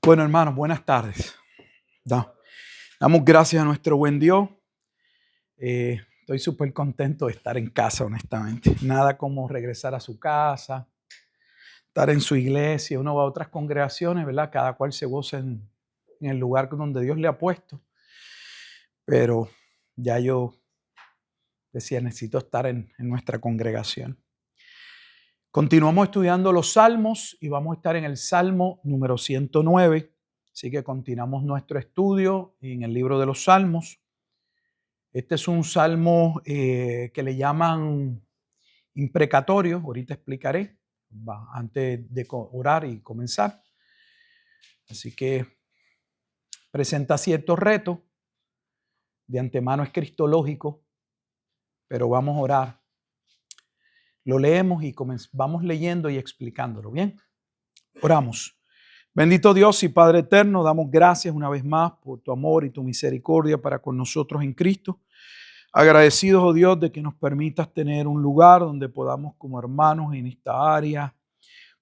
Bueno, hermanos, buenas tardes. Damos gracias a nuestro buen Dios. Estoy súper contento de estar en casa, honestamente. Nada como regresar a su casa, estar en su iglesia. Uno va a otras congregaciones, ¿verdad? Cada cual se goza en el lugar donde Dios le ha puesto. Pero ya yo decía, necesito estar en nuestra congregación. Continuamos estudiando los salmos y vamos a estar en el Salmo número 109. Así que continuamos nuestro estudio en el libro de los Salmos. Este es un salmo que le llaman imprecatorio. Ahorita explicaré antes de orar y comenzar. Así que presenta ciertos retos. De antemano es cristológico, pero vamos a orar. Lo leemos y vamos leyendo y explicándolo. ¿Bien? Oramos. Bendito Dios y Padre eterno, damos gracias una vez más por tu amor y tu misericordia para con nosotros en Cristo. Agradecidos, oh Dios, de que nos permitas tener un lugar donde podamos como hermanos en esta área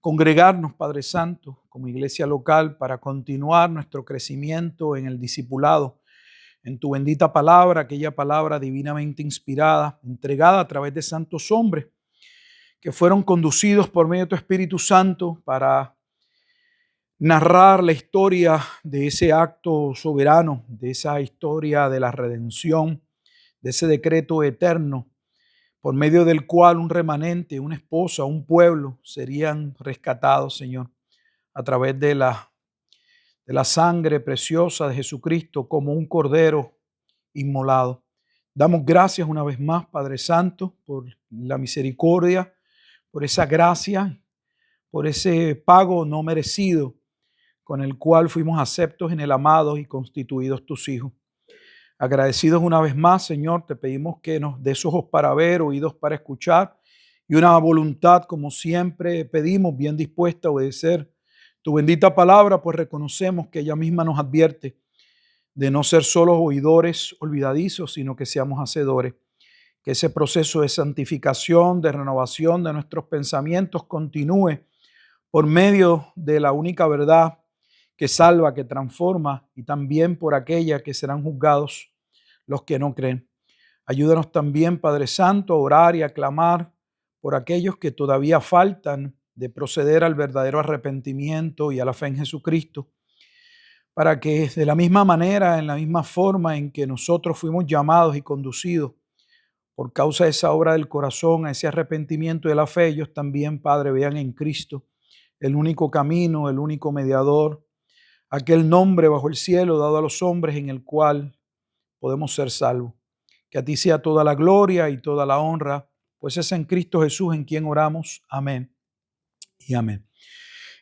congregarnos, Padre Santo, como iglesia local para continuar nuestro crecimiento en el discipulado, en tu bendita palabra, aquella palabra divinamente inspirada, entregada a través de santos hombres que fueron conducidos por medio de tu Espíritu Santo para narrar la historia de ese acto soberano, de esa historia de la redención, de ese decreto eterno, por medio del cual un remanente, una esposa, un pueblo serían rescatados, Señor, a través de la sangre preciosa de Jesucristo como un cordero inmolado. Damos gracias una vez más, Padre Santo, por la misericordia, por esa gracia, por ese pago no merecido con el cual fuimos aceptos en el amado y constituidos tus hijos. Agradecidos una vez más, Señor, te pedimos que nos des ojos para ver, oídos para escuchar y una voluntad, como siempre pedimos, bien dispuesta a obedecer tu bendita palabra, pues reconocemos que ella misma nos advierte de no ser solo oidores olvidadizos, sino que seamos hacedores. Que ese proceso de santificación, de renovación de nuestros pensamientos continúe por medio de la única verdad que salva, que transforma, y también por aquella que serán juzgados los que no creen. Ayúdanos también, Padre Santo, a orar y a clamar por aquellos que todavía faltan de proceder al verdadero arrepentimiento y a la fe en Jesucristo, para que de la misma manera, en la misma forma en que nosotros fuimos llamados y conducidos por causa de esa obra del corazón, a ese arrepentimiento de la fe, ellos también, Padre, vean en Cristo el único camino, el único mediador, aquel nombre bajo el cielo dado a los hombres en el cual podemos ser salvos. Que a ti sea toda la gloria y toda la honra, pues es en Cristo Jesús en quien oramos. Amén y amén.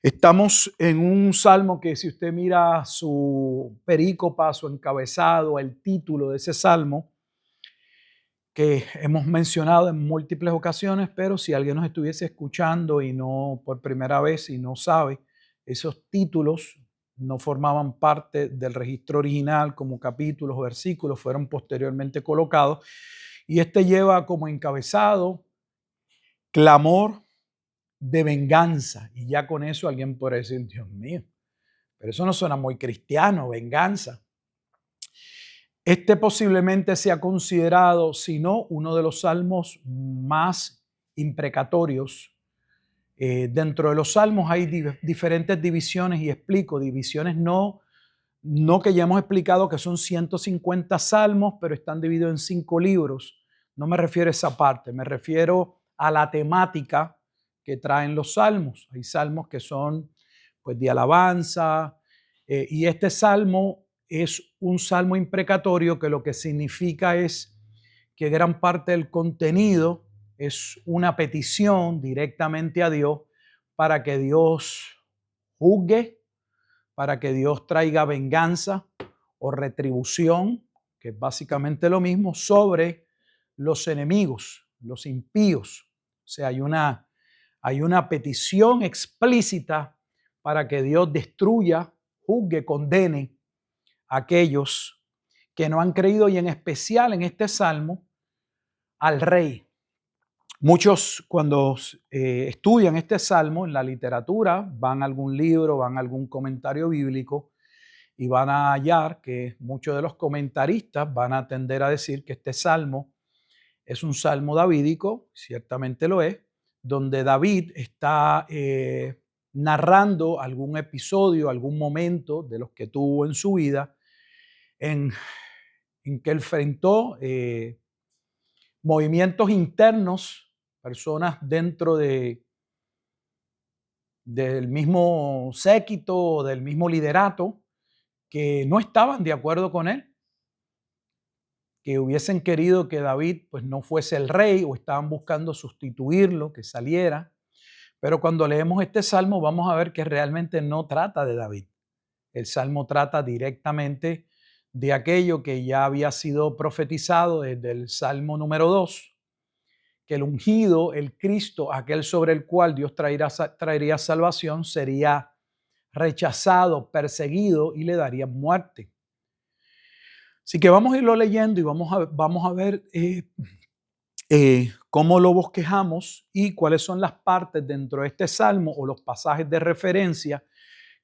Estamos en un salmo que, si usted mira su perícopa, su encabezado, el título de ese salmo, que hemos mencionado en múltiples ocasiones, pero si alguien nos estuviese escuchando y no por primera vez y no sabe, esos títulos no formaban parte del registro original como capítulos o versículos, fueron posteriormente colocados. Y este lleva como encabezado clamor de venganza. Y ya con eso alguien puede decir, Dios mío, pero eso no suena muy cristiano, venganza. Este posiblemente sea considerado, si no, uno de los salmos más imprecatorios. Dentro de los salmos hay diferentes divisiones y explico, divisiones no que ya hemos explicado que son 150 salmos, pero están divididos en 5 libros. No me refiero a esa parte, me refiero a la temática que traen los salmos. Hay salmos que son pues de alabanza, y este salmo es un salmo imprecatorio que lo que significa es que gran parte del contenido es una petición directamente a Dios para que Dios juzgue, para que Dios traiga venganza o retribución, que es básicamente lo mismo, sobre los enemigos, los impíos. O sea, hay una petición explícita para que Dios destruya, juzgue, condene a aquellos que no han creído, y en especial en este salmo al rey. Muchos cuando estudian este salmo en la literatura, van a algún libro, van a algún comentario bíblico y van a hallar que muchos de los comentaristas van a tender a decir que este salmo es un salmo davídico, ciertamente lo es, donde David está narrando algún episodio, algún momento de los que tuvo en su vida en, en que enfrentó movimientos internos, personas dentro del mismo séquito o del mismo liderato que no estaban de acuerdo con él, que hubiesen querido que David pues no fuese el rey o estaban buscando sustituirlo, que saliera. Pero cuando leemos este salmo vamos a ver que realmente no trata de David. El salmo trata directamente de aquello que ya había sido profetizado desde el salmo número 2, que el ungido, el Cristo, aquel sobre el cual Dios traería salvación, sería rechazado, perseguido y le daría muerte. Así que vamos a irlo leyendo y vamos a ver cómo lo bosquejamos y cuáles son las partes dentro de este salmo o los pasajes de referencia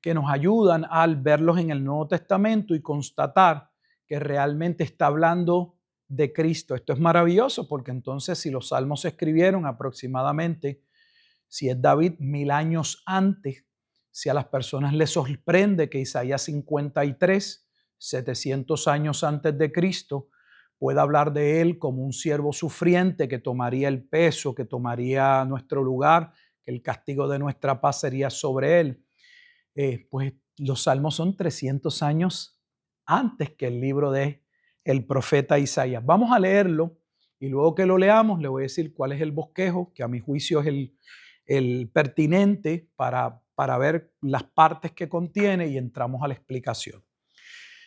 que nos ayudan al verlos en el Nuevo Testamento y constatar que realmente está hablando de Cristo. Esto es maravilloso porque entonces si los salmos se escribieron aproximadamente, si es David 1000 años antes, si a las personas les sorprende que Isaías 53, 700 años antes de Cristo, pueda hablar de él como un siervo sufriente que tomaría el peso, que tomaría nuestro lugar, que el castigo de nuestra paz sería sobre él. Pues los salmos son 300 años antes que el libro de el profeta Isaías. Vamos a leerlo y luego que lo leamos le voy a decir cuál es el bosquejo, que a mi juicio es el pertinente para ver las partes que contiene y entramos a la explicación.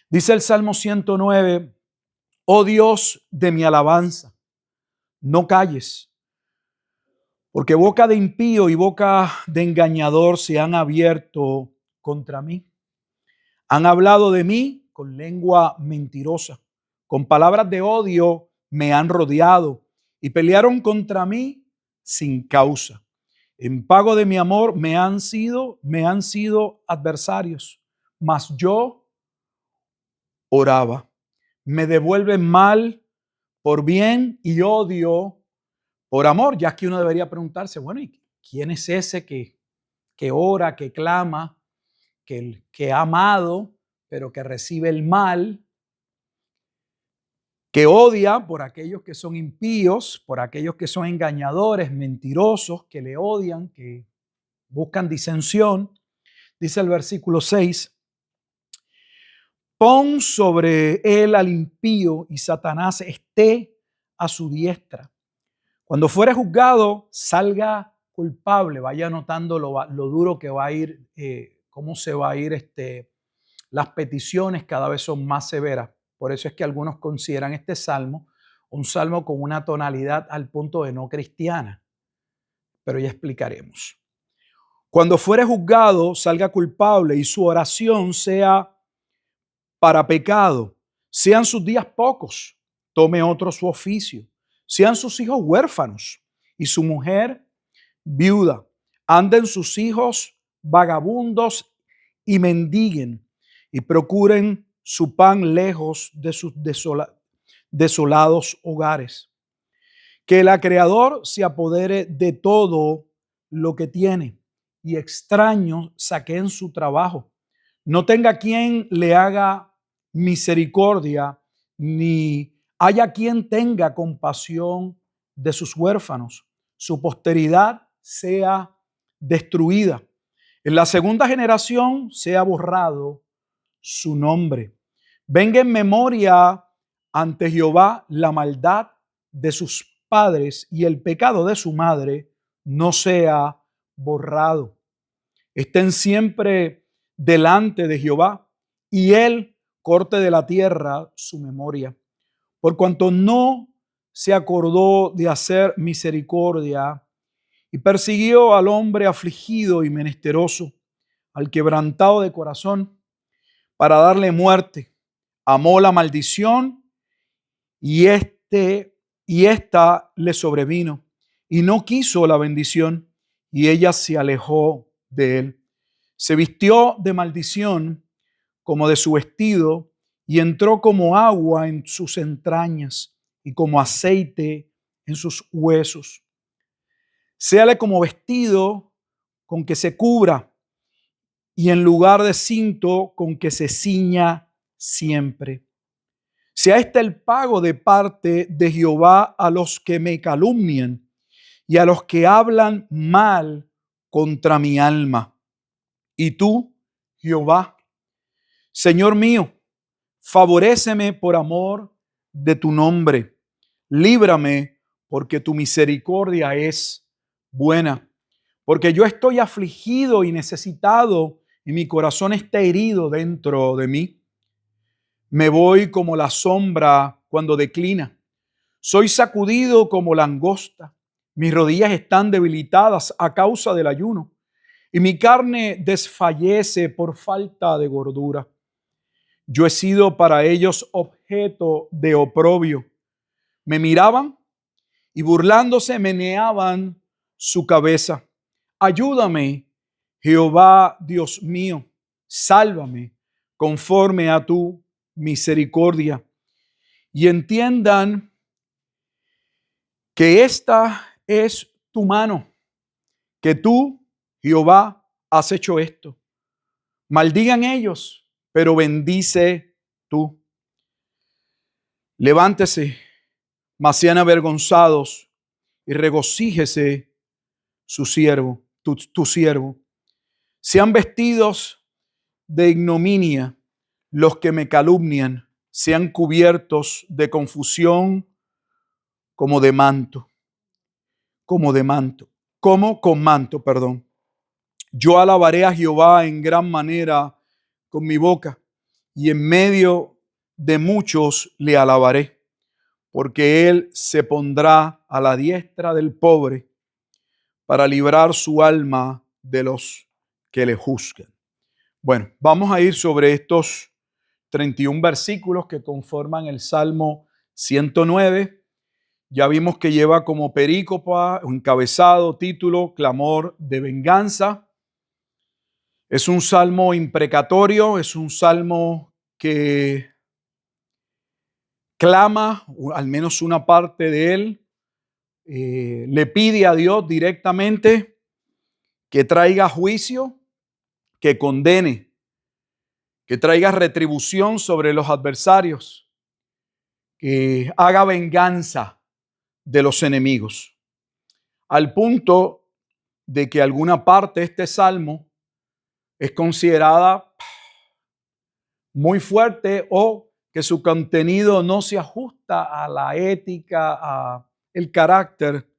Dice el Salmo 109, oh Dios de mi alabanza, no calles, porque boca de impío y boca de engañador se han abierto contra mí. Han hablado de mí con lengua mentirosa, con palabras de odio me han rodeado y pelearon contra mí sin causa. En pago de mi amor me han sido adversarios, mas yo oraba. Me devuelven mal por bien y odio por amor, ya que uno debería preguntarse, bueno, ¿y quién es ese que ora, que clama, que ha amado, pero que recibe el mal, que odia por aquellos que son impíos, por aquellos que son engañadores, mentirosos, que le odian, que buscan disensión? Dice el versículo 6, pon sobre él al impío y Satanás esté a su diestra. Cuando fuere juzgado, salga culpable. Vaya notando lo duro que va a ir, cómo se va a ir las peticiones cada vez son más severas. Por eso es que algunos consideran este salmo un salmo con una tonalidad al punto de no cristiana. Pero ya explicaremos. Cuando fuere juzgado, salga culpable y su oración sea para pecado. Sean sus días pocos, tome otro su oficio. Sean sus hijos huérfanos y su mujer viuda. Anden sus hijos vagabundos y mendiguen y procuren su pan lejos de sus desolados hogares. Que el Creador se apodere de todo lo que tiene y extraños saquen su trabajo. No tenga quien le haga misericordia, ni haya quien tenga compasión de sus huérfanos. Su posteridad sea destruida. En la segunda generación sea borrado su nombre. Venga en memoria ante Jehová la maldad de sus padres y el pecado de su madre no sea borrado. Estén siempre delante de Jehová y él corte de la tierra su memoria. Por cuanto no se acordó de hacer misericordia y persiguió al hombre afligido y menesteroso, al quebrantado de corazón, para darle muerte. Amó la maldición y esta le sobrevino. y no quiso la bendición, y ella se alejó de él. Se vistió de maldición como de su vestido, y entró como agua en sus entrañas y como aceite en sus huesos. Séale como vestido con que se cubra, y en lugar de cinto con que se ciña siempre. Sea este el pago de parte de Jehová a los que me calumnian y a los que hablan mal contra mi alma. Y tú, Jehová, Señor mío, favoréceme por amor de tu nombre. Líbrame porque tu misericordia es buena. Porque yo estoy afligido y necesitado y mi corazón está herido dentro de mí. Me voy como la sombra cuando declina. Soy sacudido como langosta. Mis rodillas están debilitadas a causa del ayuno y mi carne desfallece por falta de gordura. Yo he sido para ellos objeto de oprobio. Me miraban y burlándose meneaban su cabeza. Ayúdame, Jehová Dios mío, sálvame conforme a tu misericordia. Y entiendan que esta es tu mano, que tú, Jehová, has hecho esto. Maldigan ellos, pero bendice tú. Levántese, mas sean avergonzados, y regocíjese su siervo, tu siervo. Sean vestidos de ignominia los que me calumnian, sean cubiertos de confusión como de manto, como con manto, perdón. Yo alabaré a Jehová en gran manera con mi boca, y en medio de muchos le alabaré, porque él se pondrá a la diestra del pobre para librar su alma de los que le juzgan. Bueno, vamos a ir sobre estos 31 versículos que conforman el Salmo 109. Ya vimos que lleva como perícopa, encabezado, título, clamor de venganza. Es un salmo imprecatorio, es un salmo que clama, o al menos una parte de él, le pide a Dios directamente que traiga juicio, que condene, que traiga retribución sobre los adversarios, que haga venganza de los enemigos. Al punto de que alguna parte de este salmo es considerada muy fuerte o que su contenido no se ajusta a la ética, a el carácter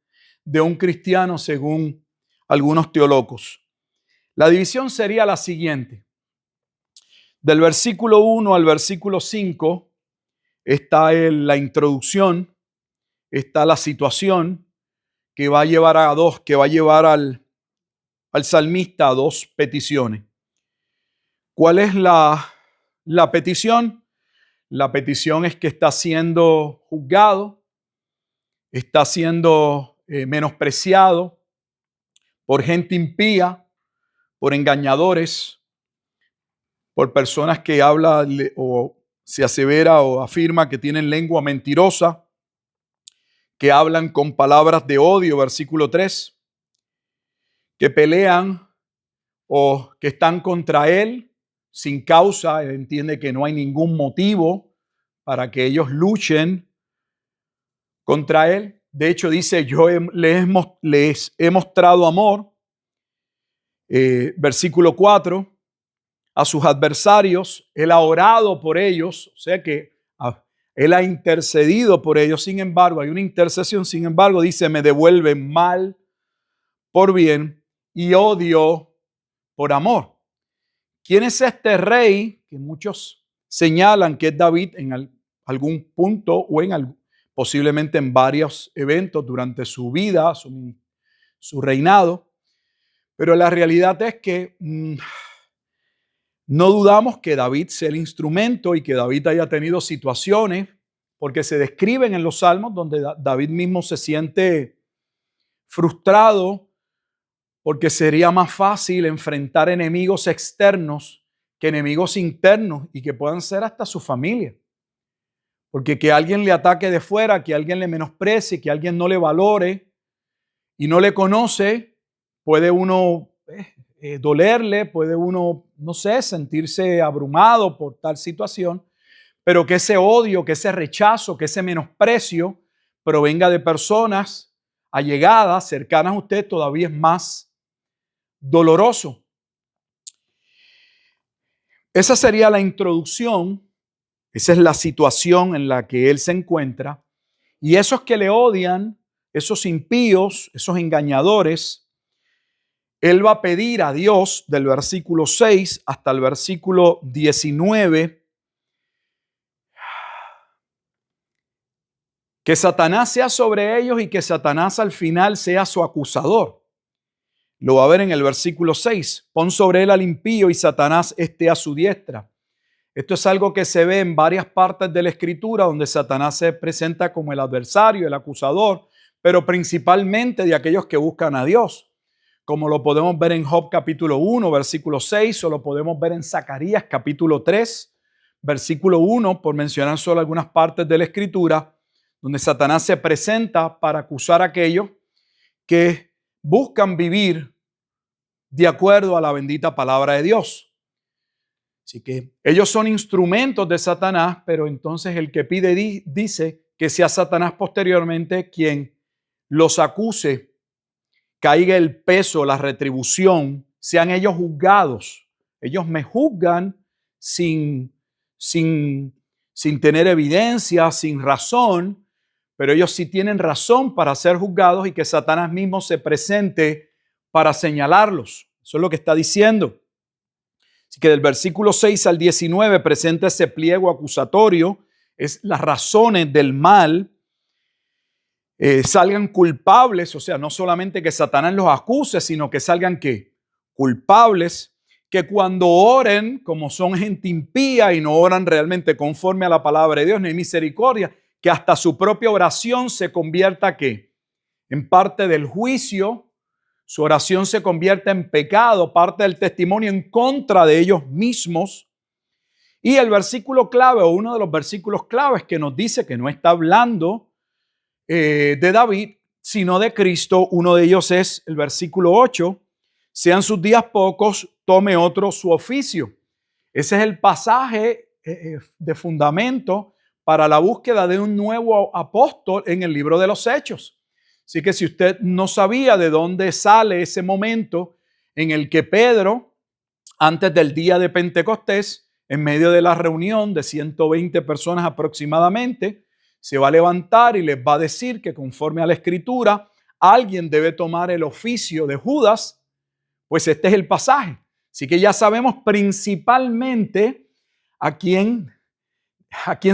de un cristiano según algunos teólogos. La división sería la siguiente. Del versículo 1 al versículo 5 está la introducción, está la situación que va a llevar al salmista a dos peticiones. ¿Cuál es la petición? La petición es que está siendo juzgado, está siendo menospreciado por gente impía, por engañadores, por personas que hablan o se asevera o afirma que tienen lengua mentirosa, que hablan con palabras de odio, versículo 3, que pelean o que están contra él sin causa. Él entiende que no hay ningún motivo para que ellos luchen contra él. De hecho, dice, les he mostrado amor. Versículo 4, a sus adversarios, él ha orado por ellos, o sea que él ha intercedido por ellos. Sin embargo, hay una intercesión, sin embargo, dice, me devuelven mal por bien y odio por amor. ¿Quién es este rey que muchos señalan que es David en algún punto o posiblemente en varios eventos durante su vida, su reinado? Pero la realidad es que no dudamos que David sea el instrumento y que David haya tenido situaciones, porque se describen en los salmos donde David mismo se siente frustrado porque sería más fácil enfrentar enemigos externos que enemigos internos y que puedan ser hasta su familia. Porque que alguien le ataque de fuera, que alguien le menosprecie, que alguien no le valore y no le conoce, puede uno dolerle, puede uno, no sé, sentirse abrumado por tal situación, pero que ese odio, que ese rechazo, que ese menosprecio provenga de personas allegadas, cercanas a usted, todavía es más doloroso. Esa sería la introducción, esa es la situación en la que él se encuentra. Y esos que le odian, esos impíos, esos engañadores, él va a pedir a Dios del versículo 6 hasta el versículo 19 que Satanás sea sobre ellos y que Satanás al final sea su acusador. Lo va a ver en el versículo 6. Pon sobre él al impío y Satanás esté a su diestra. Esto es algo que se ve en varias partes de la Escritura donde Satanás se presenta como el adversario, el acusador, pero principalmente de aquellos que buscan a Dios. Como lo podemos ver en Job capítulo 1, versículo 6, o lo podemos ver en Zacarías capítulo 3, versículo 1, por mencionar solo algunas partes de la Escritura, donde Satanás se presenta para acusar a aquellos que buscan vivir de acuerdo a la bendita palabra de Dios. Así que ellos son instrumentos de Satanás, pero entonces el que pide dice que sea Satanás posteriormente quien los acuse, caiga el peso, la retribución, sean ellos juzgados. Ellos me juzgan sin tener evidencia, sin razón, pero ellos sí tienen razón para ser juzgados y que Satanás mismo se presente para señalarlos. Eso es lo que está diciendo. Así que del versículo 6 al 19 presenta ese pliego acusatorio, es las razones del mal, salgan culpables, o sea, no solamente que Satanás los acuse, sino que salgan ¿qué? Culpables, que cuando oren, como son gente impía y no oran realmente conforme a la palabra de Dios, no hay misericordia, que hasta su propia oración se convierta ¿qué? En parte del juicio. Su oración se convierte en pecado, parte del testimonio en contra de ellos mismos. Y el versículo clave, o uno de los versículos claves que nos dice que no está hablando de David, sino de Cristo, uno de ellos es el versículo 8, sean sus días pocos, tome otro su oficio. Ese es el pasaje de fundamento para la búsqueda de un nuevo apóstol en el libro de los Hechos. Así que si usted no sabía de dónde sale ese momento en el que Pedro, antes del día de Pentecostés, en medio de la reunión de 120 personas aproximadamente, se va a levantar y les va a decir que conforme a la Escritura, alguien debe tomar el oficio de Judas, pues este es el pasaje. Así que ya sabemos principalmente a quién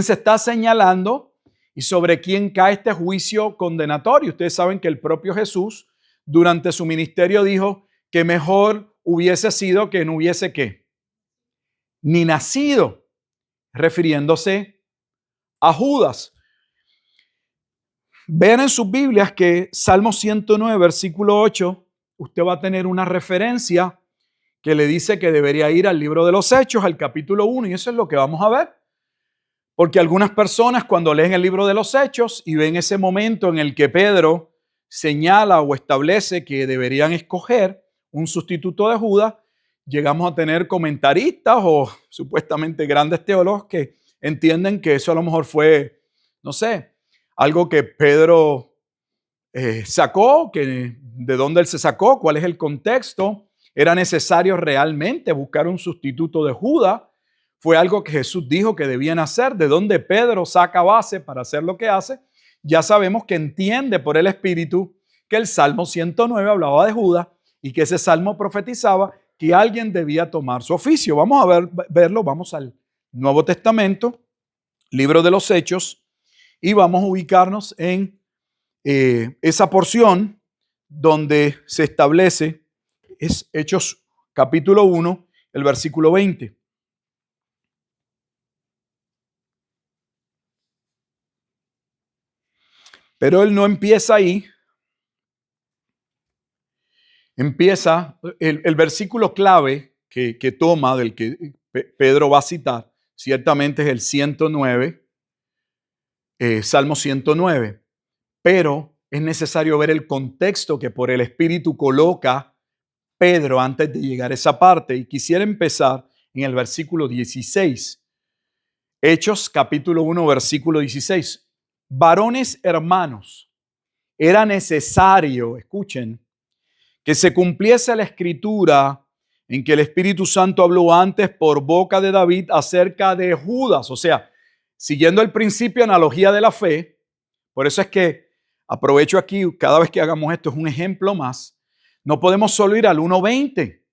se está señalando y sobre quién cae este juicio condenatorio. Ustedes saben que el propio Jesús durante su ministerio dijo que mejor hubiese sido que no hubiese ¿qué? Ni nacido, refiriéndose a Judas. Vean en sus Biblias que Salmo 109, versículo 8, usted va a tener una referencia que le dice que debería ir al libro de los Hechos, al capítulo 1, y eso es lo que vamos a ver. Porque algunas personas cuando leen el libro de los Hechos y ven ese momento en el que Pedro señala o establece que deberían escoger un sustituto de Judas, llegamos a tener comentaristas o supuestamente grandes teólogos que entienden que eso a lo mejor fue, no sé, algo que Pedro sacó, que de dónde él se sacó, cuál es el contexto. Era necesario realmente buscar un sustituto de Judas. Fue algo que Jesús dijo que debían hacer. De dónde Pedro saca base para hacer lo que hace. Ya sabemos que entiende por el Espíritu que el Salmo 109 hablaba de Judas y que ese salmo profetizaba que alguien debía tomar su oficio. Vamos a verlo, vamos al Nuevo Testamento, libro de los Hechos, y vamos a ubicarnos en esa porción donde se establece, es Hechos capítulo 1, el versículo 20. Pero él no empieza ahí, empieza el versículo clave que toma, del que Pedro va a citar, ciertamente es el 109, Salmo 109, pero es necesario ver el contexto que por el Espíritu coloca Pedro antes de llegar a esa parte. Y quisiera empezar en el versículo 16. Hechos capítulo 1, versículo 16. Varones hermanos, era necesario, escuchen, que se cumpliese la escritura en que el Espíritu Santo habló antes por boca de David acerca de Judas. O sea, siguiendo el principio, analogía de la fe. Por eso es que aprovecho aquí, cada vez que hagamos esto, es un ejemplo más. No podemos solo ir al 1:20.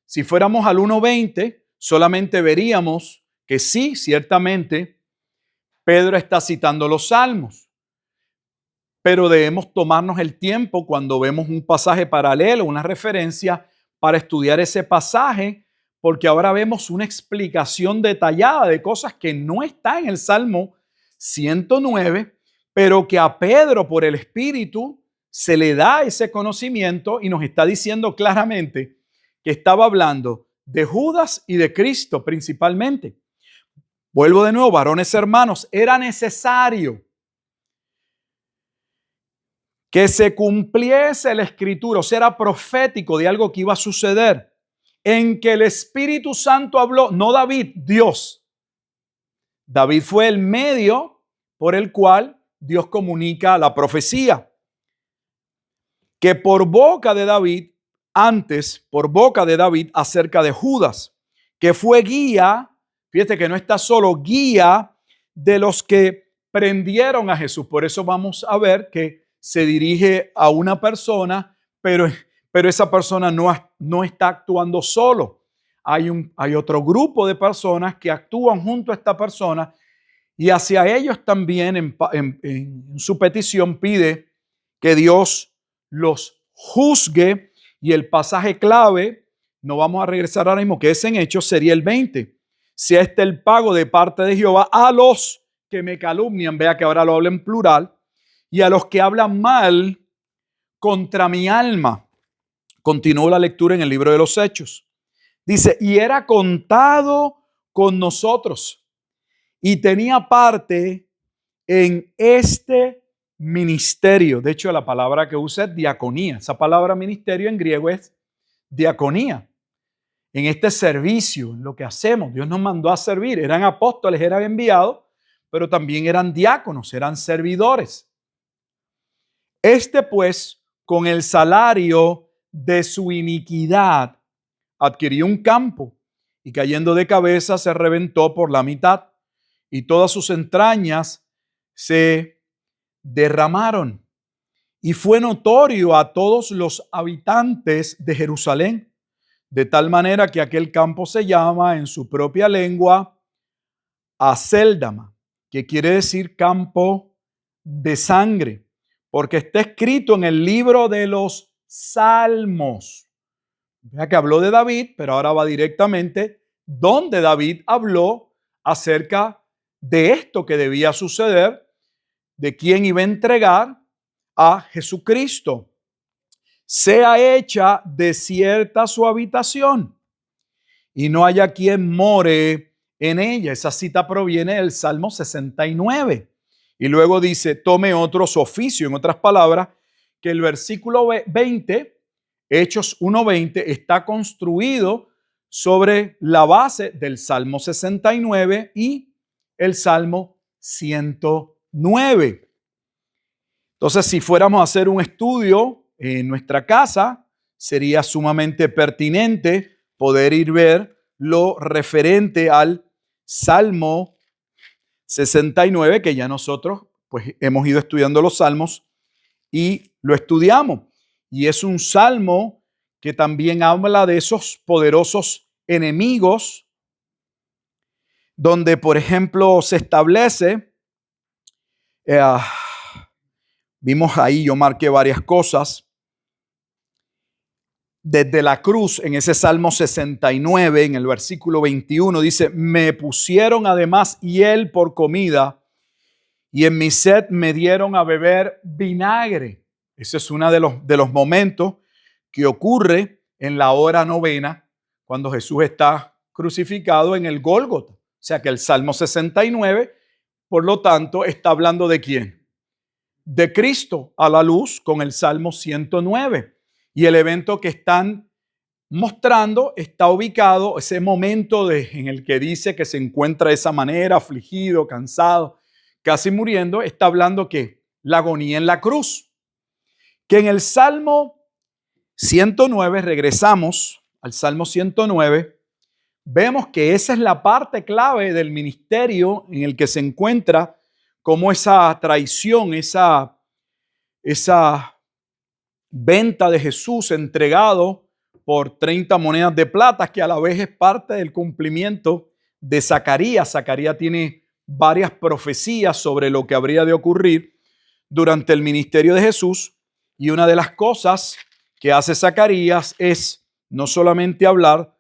Si fuéramos al 1:20, solamente veríamos que sí, ciertamente, Pedro está citando los salmos. Pero debemos tomarnos el tiempo cuando vemos un pasaje paralelo, una referencia, para estudiar ese pasaje, porque ahora vemos una explicación detallada de cosas que no está en el Salmo 109, pero que a Pedro por el Espíritu se le da ese conocimiento y nos está diciendo claramente que estaba hablando de Judas y de Cristo principalmente. Vuelvo de nuevo, varones hermanos, era necesario que se cumpliese la escritura, o sea, era profético de algo que iba a suceder, en que el Espíritu Santo habló, no David, Dios. David fue el medio por el cual Dios comunica la profecía. Que por boca de David, antes, por boca de David acerca de Judas, que fue guía, fíjate que no está solo, guía de los que prendieron a Jesús. Por eso vamos a ver que se dirige a una persona, pero esa persona no está actuando solo. Hay otro grupo de personas que actúan junto a esta persona y hacia ellos también en su petición pide que Dios los juzgue. Y el pasaje clave, no vamos a regresar ahora mismo, que es en Hechos, sería el 20. Si este es el pago de parte de Jehová a los que me calumnian, vea que ahora lo habla en plural, y a los que hablan mal contra mi alma. Continúo la lectura en el libro de los Hechos. Dice, y era contado con nosotros y tenía parte en este ministerio. De hecho, la palabra que usa es diaconía. Esa palabra ministerio en griego es diaconía. En este servicio, en lo que hacemos, Dios nos mandó a servir. Eran apóstoles, eran enviados, pero también eran diáconos, eran servidores. Este pues, con el salario de su iniquidad, adquirió un campo y cayendo de cabeza se reventó por la mitad y todas sus entrañas se derramaron. Y fue notorio a todos los habitantes de Jerusalén, de tal manera que aquel campo se llama en su propia lengua Acéldama, que quiere decir campo de sangre, porque está escrito en el libro de los Salmos. Vea que habló de David, pero ahora va directamente donde David habló acerca de esto que debía suceder, de quién iba a entregar a Jesucristo. Sea hecha desierta su habitación y no haya quien more en ella. Esa cita proviene del Salmo 69. Y luego dice, tome otros oficios. En otras palabras, que el versículo 20, Hechos 1:20, está construido sobre la base del Salmo 69 y el Salmo 109. Entonces, si fuéramos a hacer un estudio en nuestra casa, sería sumamente pertinente poder ir ver lo referente al Salmo 69, que ya nosotros pues hemos ido estudiando los salmos y lo estudiamos. Y es un salmo que también habla de esos poderosos enemigos, donde por ejemplo se establece, vimos ahí, yo marqué varias cosas, desde la cruz, en ese Salmo 69, en el versículo 21, dice, me pusieron además hiel por comida y en mi sed me dieron a beber vinagre. Ese es uno de los momentos que ocurre en la hora novena, cuando Jesús está crucificado en el Gólgota. O sea que el Salmo 69, por lo tanto, está hablando ¿de quién? De Cristo a la luz con el Salmo 109. Y el evento que están mostrando está ubicado, ese momento en el que dice que se encuentra de esa manera, afligido, cansado, casi muriendo, está hablando que la agonía en la cruz. Que en el Salmo 109, regresamos al Salmo 109, vemos que esa es la parte clave del ministerio en el que se encuentra como esa traición, esa venta de Jesús entregado por 30 monedas de plata, que a la vez es parte del cumplimiento de Zacarías. Zacarías tiene varias profecías sobre lo que habría de ocurrir durante el ministerio de Jesús, y una de las cosas que hace Zacarías es no solamente hablar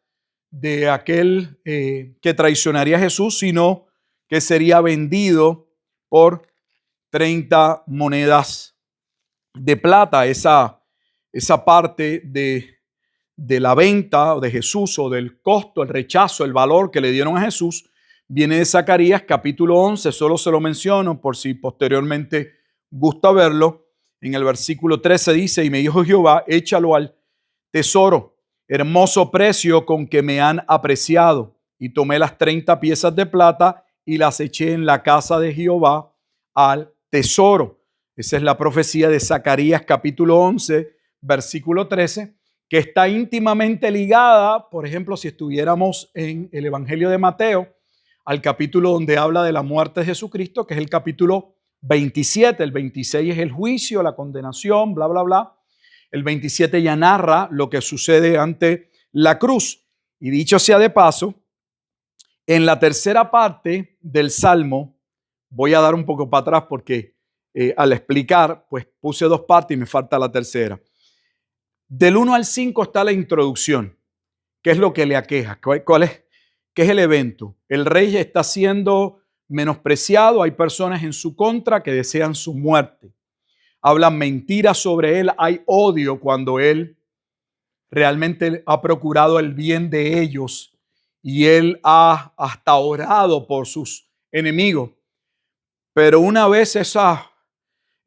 de aquel que traicionaría a Jesús, sino que sería vendido por 30 monedas de plata. Esa parte de la venta de Jesús, o del costo, el rechazo, el valor que le dieron a Jesús, viene de Zacarías capítulo 11. Solo se lo menciono por si posteriormente gusta verlo. En el versículo 13 dice: y me dijo Jehová, échalo al tesoro, hermoso precio con que me han apreciado. Y tomé las 30 piezas de plata y las eché en la casa de Jehová al tesoro. Esa es la profecía de Zacarías capítulo 11, versículo 13, que está íntimamente ligada, por ejemplo, si estuviéramos en el Evangelio de Mateo, al capítulo donde habla de la muerte de Jesucristo, que es el capítulo 27. El 26 es el juicio, la condenación, bla, bla, bla. El 27 ya narra lo que sucede ante la cruz. Y dicho sea de paso, en la tercera parte del Salmo, voy a dar un poco para atrás porque al explicar, pues puse dos partes y me falta la tercera. Del 1 al 5 está la introducción. ¿Qué es lo que le aqueja? ¿Qué es el evento? El rey está siendo menospreciado, hay personas en su contra que desean su muerte. Hablan mentiras sobre él, hay odio cuando él realmente ha procurado el bien de ellos y él ha hasta orado por sus enemigos. Pero una vez esa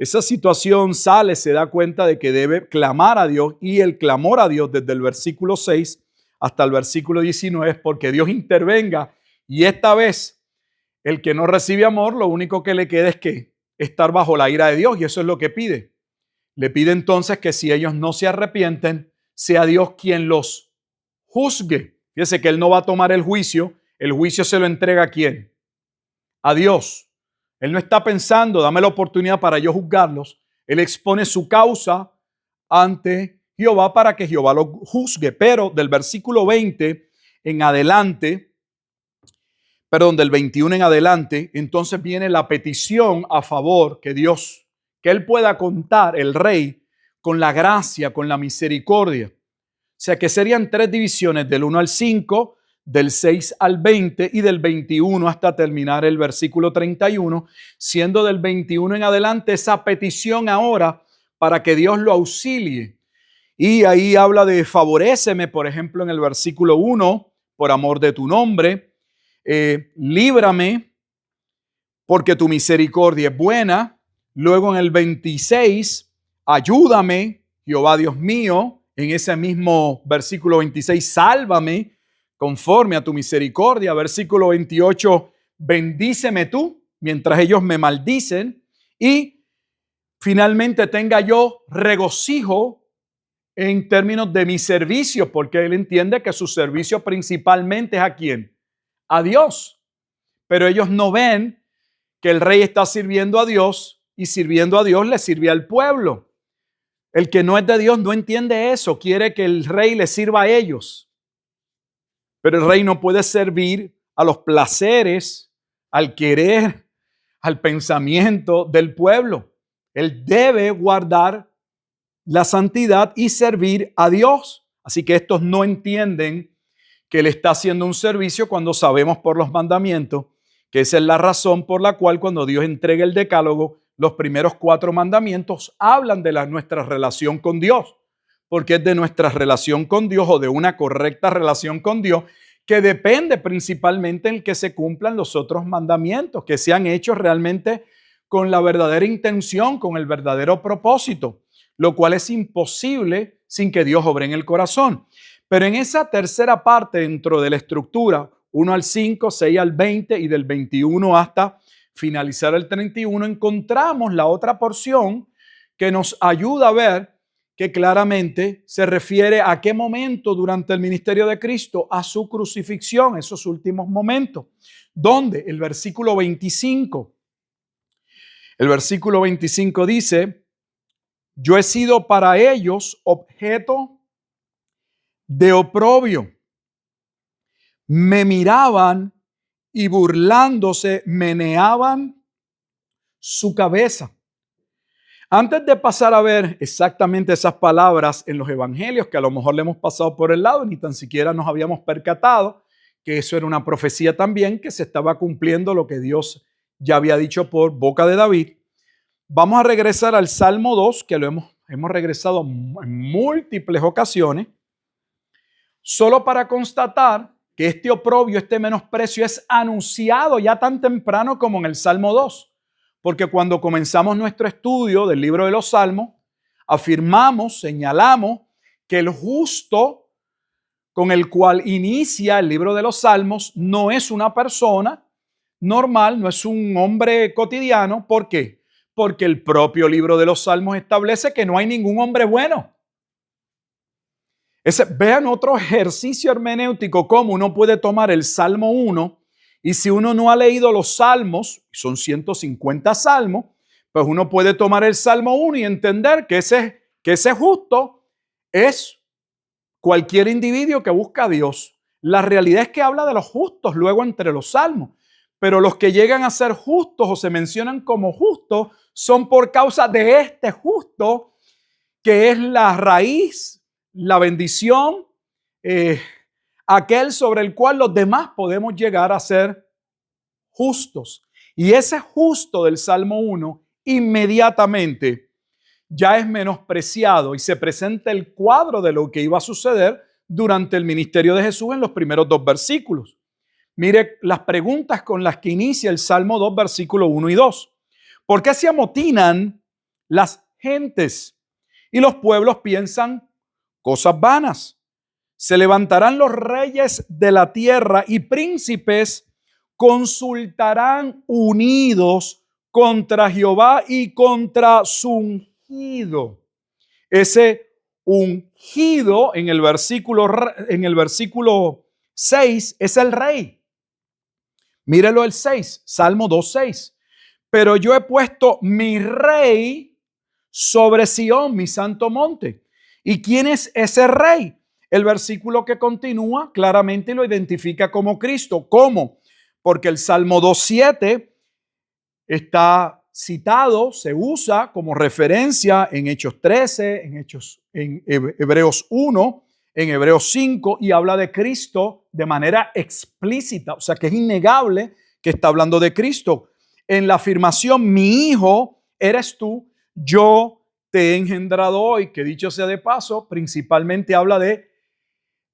situación sale, se da cuenta de que debe clamar a Dios, y el clamor a Dios desde el versículo 6 hasta el versículo 19 es porque Dios intervenga, y esta vez el que no recibe amor, lo único que le queda es que estar bajo la ira de Dios, y eso es lo que pide. Le pide entonces que si ellos no se arrepienten, sea Dios quien los juzgue. Fíjese que él no va a tomar el juicio se lo entrega ¿a quién? A Dios. Él no está pensando, dame la oportunidad para yo juzgarlos. Él expone su causa ante Jehová para que Jehová lo juzgue. Pero del versículo 20 en adelante, del 21 en adelante, entonces viene la petición a favor que él pueda contar, el rey, con la gracia, con la misericordia. O sea que serían 3 divisiones, del 1 al 5, del 6 al 20 y del 21 hasta terminar el versículo 31, siendo del 21 en adelante esa petición ahora para que Dios lo auxilie. Y ahí habla de favoréceme, por ejemplo, en el versículo 1, por amor de tu nombre. Líbrame porque tu misericordia es buena. Luego en el 26, ayúdame, Jehová Dios mío. En ese mismo versículo 26, sálvame conforme a tu misericordia. Versículo 28, bendíceme tú mientras ellos me maldicen. Y finalmente tenga yo regocijo en términos de mi servicio, porque él entiende que su servicio principalmente es ¿a quién? A Dios. Pero ellos no ven que el rey está sirviendo a Dios, y sirviendo a Dios le sirve al pueblo. El que no es de Dios no entiende eso, quiere que el rey le sirva a ellos. Pero el rey no puede servir a los placeres, al querer, al pensamiento del pueblo. Él debe guardar la santidad y servir a Dios. Así que estos no entienden que él está haciendo un servicio, cuando sabemos por los mandamientos que esa es la razón por la cual cuando Dios entrega el decálogo, los primeros 4 mandamientos hablan de nuestra relación con Dios, porque es de nuestra relación con Dios o de una correcta relación con Dios, que depende principalmente en que se cumplan los otros mandamientos, que sean hechos realmente con la verdadera intención, con el verdadero propósito, lo cual es imposible sin que Dios obre en el corazón. Pero en esa tercera parte dentro de la estructura, 1 al 5, 6 al 20 y del 21 hasta finalizar el 31, encontramos la otra porción que nos ayuda a ver que claramente se refiere a qué momento durante el ministerio de Cristo, a su crucifixión, esos últimos momentos, donde el versículo 25 dice: yo he sido para ellos objeto de oprobio. Me miraban y burlándose meneaban su cabeza. Antes de pasar a ver exactamente esas palabras en los evangelios, que a lo mejor le hemos pasado por el lado, ni tan siquiera nos habíamos percatado que eso era una profecía también, que se estaba cumpliendo lo que Dios ya había dicho por boca de David. Vamos a regresar al Salmo 2, que lo hemos regresado en múltiples ocasiones, solo para constatar que este oprobio, este menosprecio es anunciado ya tan temprano como en el Salmo 2. Porque cuando comenzamos nuestro estudio del libro de los Salmos, afirmamos, señalamos que el justo con el cual inicia el libro de los Salmos no es una persona normal, no es un hombre cotidiano. ¿Por qué? Porque el propio libro de los Salmos establece que no hay ningún hombre bueno. Vean otro ejercicio hermenéutico, cómo uno puede tomar el Salmo 1 y si uno no ha leído los Salmos, son 150 salmos, pues uno puede tomar el Salmo 1 y entender que ese justo es cualquier individuo que busca a Dios. La realidad es que habla de los justos luego entre los salmos, pero los que llegan a ser justos o se mencionan como justos son por causa de este justo que es la raíz, la bendición, aquel sobre el cual los demás podemos llegar a ser justos. Y ese justo del Salmo 1 inmediatamente ya es menospreciado y se presenta el cuadro de lo que iba a suceder durante el ministerio de Jesús en los primeros 2 versículos. Mire las preguntas con las que inicia el Salmo 2, versículo 1 y 2. ¿Por qué se amotinan las gentes y los pueblos piensan cosas vanas? Se levantarán los reyes de la tierra y príncipes consultarán unidos contra Jehová y contra su ungido. Ese ungido en el versículo 6 es el rey. Mírelo el 6, Salmo 2:6. Pero yo he puesto mi rey sobre Sión, mi santo monte. ¿Y quién es ese rey? El versículo que continúa claramente lo identifica como Cristo. ¿Cómo? Porque el Salmo 2:7 está citado, se usa como referencia en Hechos 13, en Hebreos 1, en Hebreos 5 y habla de Cristo de manera explícita. O sea que es innegable que está hablando de Cristo. En la afirmación, mi hijo eres tú, yo te he engendrado hoy, que dicho sea de paso, principalmente habla de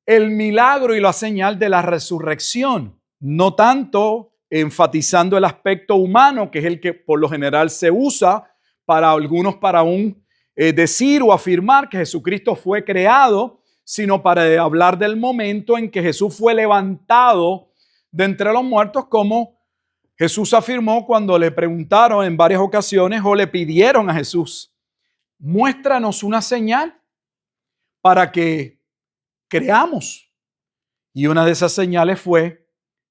el milagro y la señal de la resurrección, no tanto enfatizando el aspecto humano, que es el que por lo general se usa para algunos para decir o afirmar que Jesucristo fue creado, sino para hablar del momento en que Jesús fue levantado de entre los muertos, como Jesús afirmó cuando le preguntaron en varias ocasiones o le pidieron a Jesús: muéstranos una señal para que creamos. Y una de esas señales fue: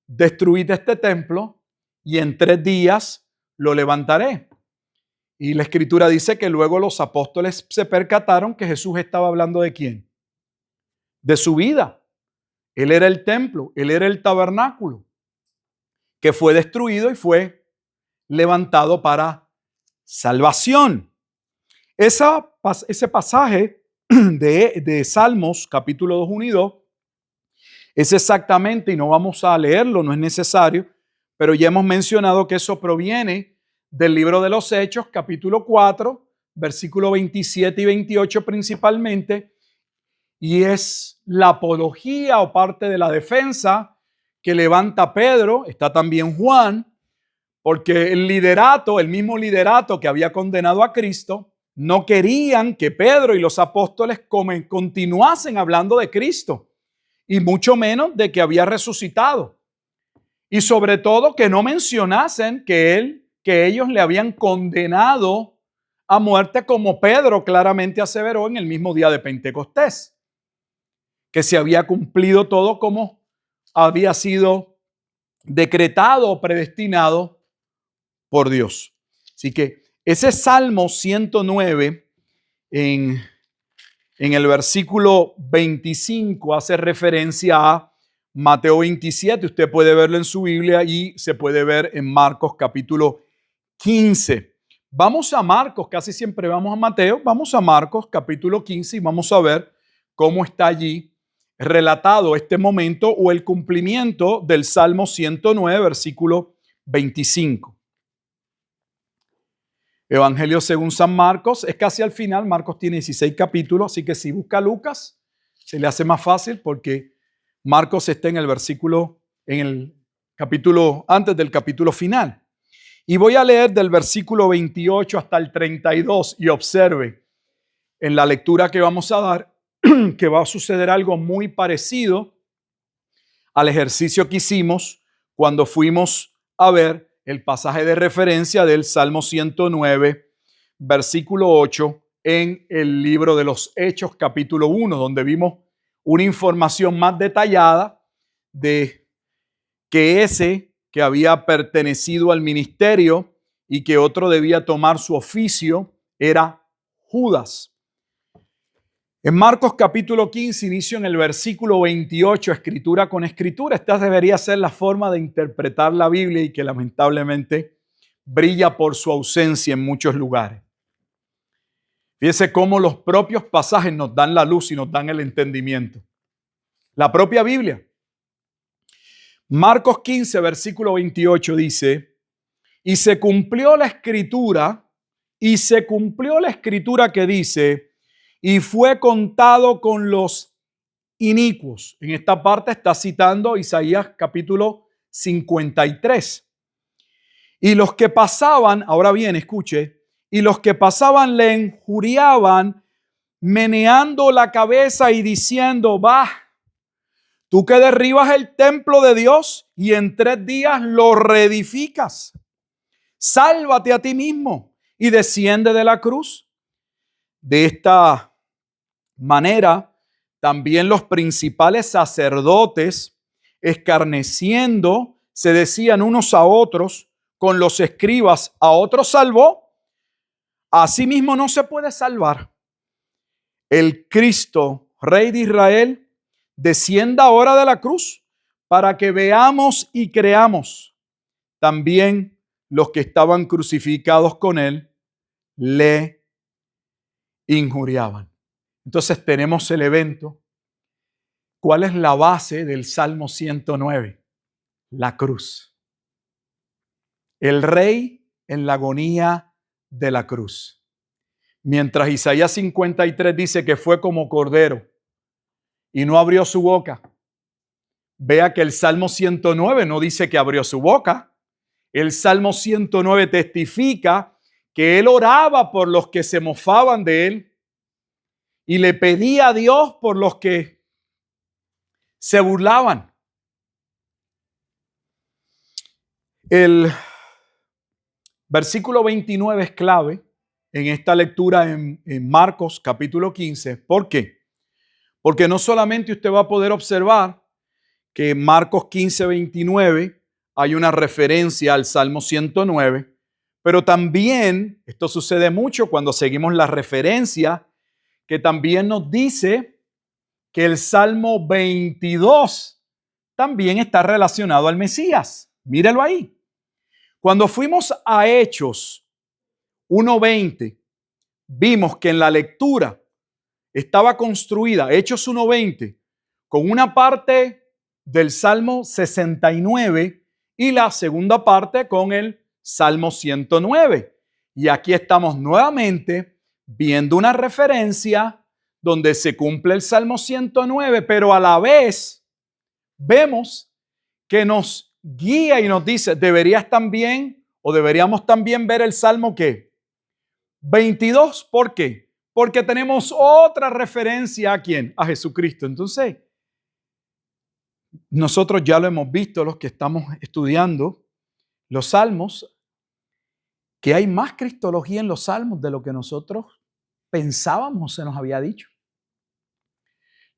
destruid este templo y en 3 días lo levantaré. Y la escritura dice que luego los apóstoles se percataron que Jesús estaba hablando ¿de quién? De su vida. Él era el templo, él era el tabernáculo que fue destruido y fue levantado para salvación. Ese pasaje de Salmos, capítulo 2, 1 y 2, es exactamente, y no vamos a leerlo, no es necesario, pero ya hemos mencionado que eso proviene del libro de los Hechos, capítulo 4, versículo 27 y 28 principalmente, y es la apología o parte de la defensa que levanta Pedro. Está también Juan, porque el liderato, el mismo liderato que había condenado a Cristo, no querían que Pedro y los apóstoles continuasen hablando de Cristo, y mucho menos de que había resucitado. Y sobre todo que no mencionasen que ellos le habían condenado a muerte, como Pedro claramente aseveró en el mismo día de Pentecostés, que se había cumplido todo como había sido decretado o predestinado por Dios. Así que ese Salmo 109 en el versículo 25 hace referencia a Mateo 27. Usted puede verlo en su Biblia y se puede ver en Marcos capítulo 15. Vamos a Marcos, casi siempre vamos a Mateo, vamos a Marcos capítulo 15 y vamos a ver cómo está allí relatado este momento o el cumplimiento del Salmo 109, versículo 25. Evangelio según San Marcos, es casi al final. Marcos tiene 16 capítulos, así que si busca Lucas, se le hace más fácil porque Marcos está en el versículo, en el capítulo, antes del capítulo final. Y voy a leer del versículo 28 hasta el 32 y observe en la lectura que vamos a dar que va a suceder algo muy parecido al ejercicio que hicimos cuando fuimos a ver el pasaje de referencia del Salmo 109, versículo 8, en el libro de los Hechos, capítulo 1, donde vimos una información más detallada de que ese que había pertenecido al ministerio y que otro debía tomar su oficio era Judas. En Marcos capítulo 15, inicio en el versículo 28, escritura con escritura. Esta debería ser la forma de interpretar la Biblia y que lamentablemente brilla por su ausencia en muchos lugares. Fíjese cómo los propios pasajes nos dan la luz y nos dan el entendimiento. La propia Biblia. Marcos 15, versículo 28 dice, y se cumplió la escritura que dice, y fue contado con los inicuos. En esta parte está citando Isaías capítulo 53. Y los que pasaban, ahora bien, escuche, y los que pasaban le injuriaban, meneando la cabeza y diciendo, va, tú que derribas el templo de Dios y en 3 días lo reedificas, sálvate a ti mismo y desciende de la cruz. De esta manera, también los principales sacerdotes, escarneciendo, se decían unos a otros con los escribas, a otros salvó, a sí mismo no se puede salvar. El Cristo, Rey de Israel, descienda ahora de la cruz para que veamos y creamos. También los que estaban crucificados con él le injuriaban. Entonces tenemos el evento. ¿Cuál es la base del Salmo 109? La cruz. El rey en la agonía de la cruz. Mientras Isaías 53 dice que fue como cordero y no abrió su boca. Vea que el Salmo 109 no dice que abrió su boca. El Salmo 109 testifica que él oraba por los que se mofaban de él y le pedía a Dios por los que se burlaban. El versículo 29 es clave en esta lectura en Marcos capítulo 15. ¿Por qué? Porque no solamente usted va a poder observar que en Marcos 15, 29 hay una referencia al Salmo 109, pero también, esto sucede mucho cuando seguimos la referencia, que también nos dice que el Salmo 22 también está relacionado al Mesías. Mírelo ahí. Cuando fuimos a Hechos 1:20, vimos que en la lectura estaba construida, Hechos 1:20, con una parte del Salmo 69 y la segunda parte con el Salmo 109. Y aquí estamos nuevamente viendo una referencia donde se cumple el Salmo 109, pero a la vez vemos que nos guía y nos dice, deberíamos también ver el Salmo ¿qué? 22, ¿por qué? Porque tenemos otra referencia ¿a quién? A Jesucristo. Entonces, nosotros ya lo hemos visto, los que estamos estudiando los Salmos, que hay más cristología en los Salmos de lo que nosotros pensábamos se nos había dicho.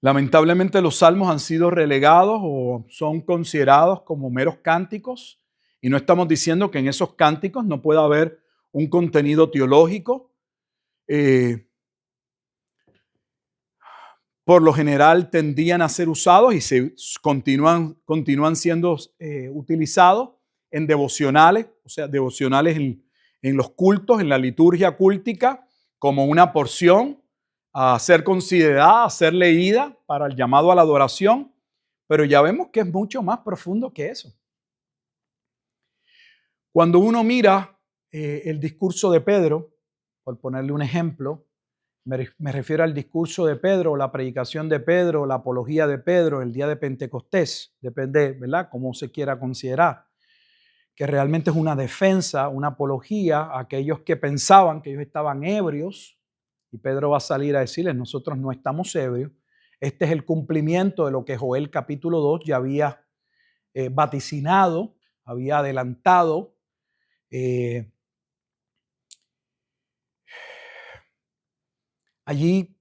Lamentablemente los Salmos han sido relegados o son considerados como meros cánticos, y no estamos diciendo que en esos cánticos no pueda haber un contenido teológico. Por lo general tendían a ser usados y se continúan siendo utilizados en devocionales, o sea, devocionales en los cultos, en la liturgia cúltica, como una porción a ser considerada, a ser leída para el llamado a la adoración, pero ya vemos que es mucho más profundo que eso. Cuando uno mira el discurso de Pedro, por ponerle un ejemplo, me refiero al discurso de Pedro, la predicación de Pedro, la apología de Pedro, el día de Pentecostés, depende, ¿verdad?, cómo se quiera considerar, que realmente es una defensa, una apología a aquellos que pensaban que ellos estaban ebrios, y Pedro va a salir a decirles, nosotros no estamos ebrios. Este es el cumplimiento de lo que Joel capítulo 2 ya había vaticinado, había adelantado. Allí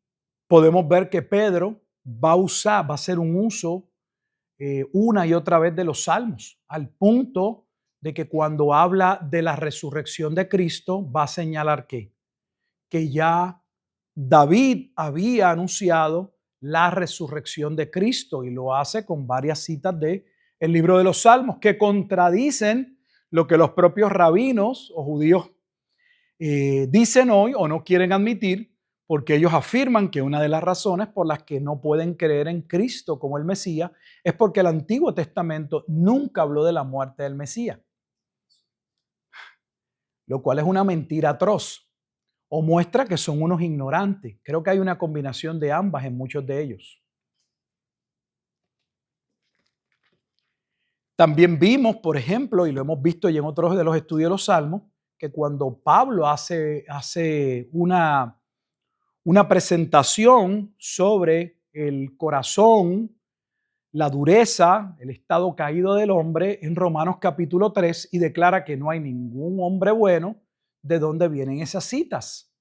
podemos ver que Pedro va a hacer un uso una y otra vez de los salmos, al punto de que cuando habla de la resurrección de Cristo va a señalar que ya David había anunciado la resurrección de Cristo, y lo hace con varias citas del libro de los Salmos que contradicen lo que los propios rabinos o judíos dicen hoy o no quieren admitir, porque ellos afirman que una de las razones por las que no pueden creer en Cristo como el Mesías es porque el Antiguo Testamento nunca habló de la muerte del Mesías, lo cual es una mentira atroz o muestra que son unos ignorantes. Creo que hay una combinación de ambas en muchos de ellos. También vimos, por ejemplo, y lo hemos visto y en otros de los estudios de los Salmos, que cuando Pablo hace una presentación sobre el corazón, la dureza, el estado caído del hombre en Romanos capítulo 3, y declara que no hay ningún hombre bueno, ¿de dónde vienen esas citas?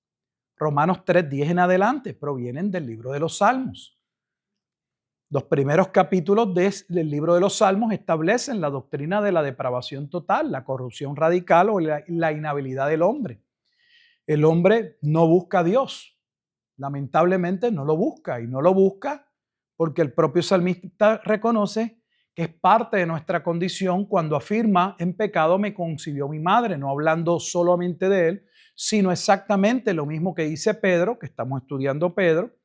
Romanos 3:10 en adelante provienen del libro de los Salmos. Los primeros capítulos del libro de los Salmos establecen la doctrina de la depravación total, la corrupción radical o la inhabilidad del hombre. El hombre no busca a Dios. Lamentablemente no lo busca, y no lo busca porque el propio salmista reconoce que es parte de nuestra condición cuando afirma, en pecado me concibió mi madre, no hablando solamente de él, sino exactamente lo mismo que dice Pedro, que estamos estudiando Pedro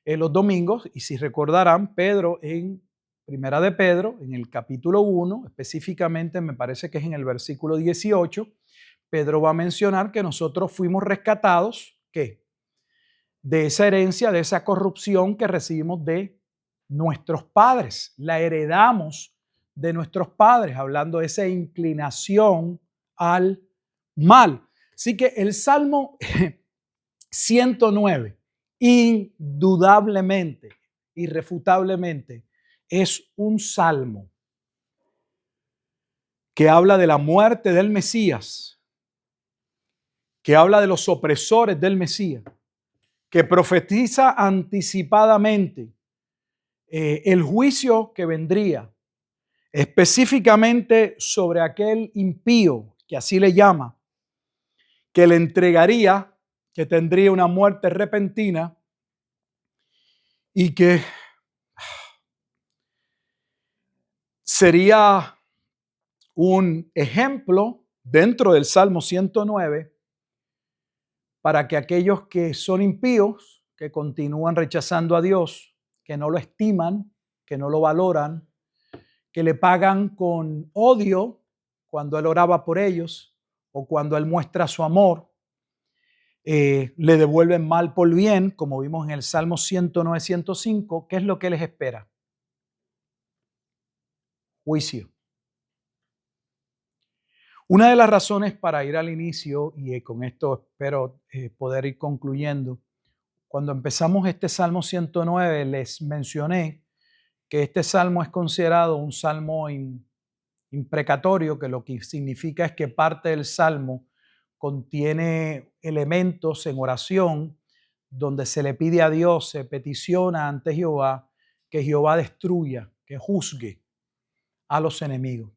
en los domingos. Y si recordarán, Pedro en Primera de Pedro, en el capítulo 1, específicamente me parece que es en el versículo 18, Pedro va a mencionar que nosotros fuimos rescatados, ¿qué?, de esa herencia, de esa corrupción que recibimos de nuestros padres. La heredamos de nuestros padres, hablando de esa inclinación al mal. Así que el Salmo 109, indudablemente, irrefutablemente, es un salmo que habla de la muerte del Mesías, que habla de los opresores del Mesías, que profetiza anticipadamente el juicio que vendría, específicamente sobre aquel impío, que así le llama, que le entregaría, que tendría una muerte repentina y que sería un ejemplo dentro del Salmo 109 para que aquellos que son impíos, que continúan rechazando a Dios, que no lo estiman, que no lo valoran, que le pagan con odio cuando Él oraba por ellos o cuando Él muestra su amor, le devuelven mal por bien, como vimos en el Salmo 109, 105, ¿qué es lo que les espera? Juicio. Una de las razones para ir al inicio, y con esto espero poder ir concluyendo, cuando empezamos este Salmo 109 les mencioné que este salmo es considerado un salmo imprecatorio, que lo que significa es que parte del salmo contiene elementos en oración donde se le pide a Dios, se peticiona ante Jehová que Jehová destruya, que juzgue a los enemigos.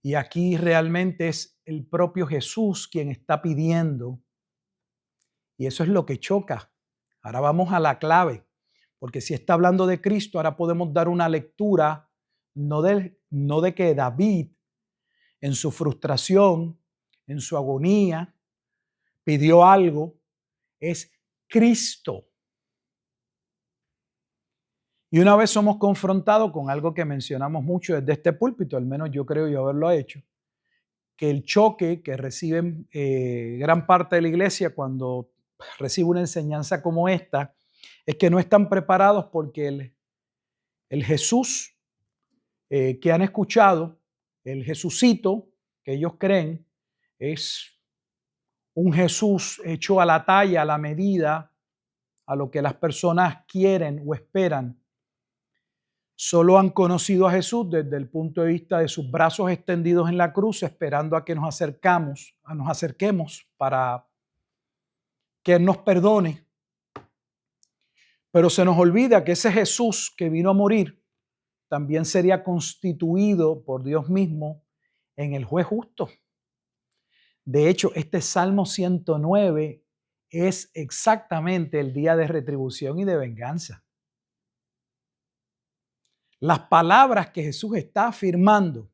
Y aquí realmente es el propio Jesús quien está pidiendo, y eso es lo que choca. Ahora vamos a la clave, porque si está hablando de Cristo, ahora podemos dar una lectura no de que David en su frustración, en su agonía, pidió algo, es Cristo. Y una vez somos confrontados con algo que mencionamos mucho desde este púlpito, al menos yo creo yo haberlo hecho, que el choque que reciben gran parte de la iglesia cuando recibe una enseñanza como esta, es que no están preparados porque el Jesús que han escuchado, el Jesucito que ellos creen, es un Jesús hecho a la talla, a la medida, a lo que las personas quieren o esperan. Solo han conocido a Jesús desde el punto de vista de sus brazos extendidos en la cruz, esperando a que nos acerquemos para que Él nos perdone. Pero se nos olvida que ese Jesús que vino a morir también sería constituido por Dios mismo en el juez justo. De hecho, este Salmo 109 es exactamente el día de retribución y de venganza. Las palabras que Jesús está afirmando,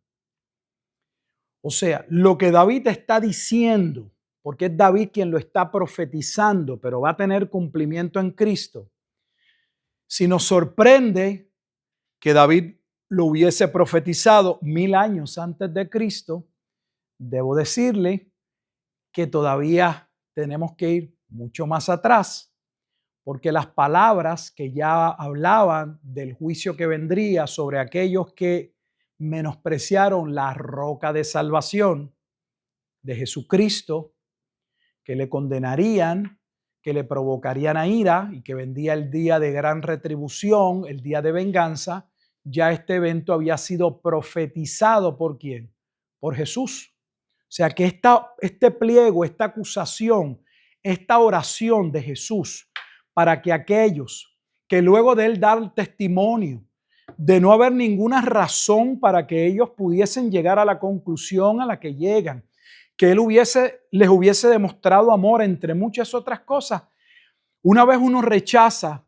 o sea, lo que David está diciendo, porque es David quien lo está profetizando, pero va a tener cumplimiento en Cristo. Si nos sorprende que David lo hubiese profetizado 1000 años antes de Cristo, debo decirle que todavía tenemos que ir mucho más atrás, porque las palabras que ya hablaban del juicio que vendría sobre aquellos que menospreciaron la roca de salvación de Jesucristo, que le condenarían, que le provocarían a ira y que vendría el día de gran retribución, el día de venganza, ya este evento había sido profetizado ¿por quién? Por Jesús. O sea que este pliego, esta acusación, esta oración de Jesús para que aquellos que luego de él dar testimonio de no haber ninguna razón para que ellos pudiesen llegar a la conclusión a la que llegan, que él les hubiese demostrado amor entre muchas otras cosas. Una vez uno rechaza,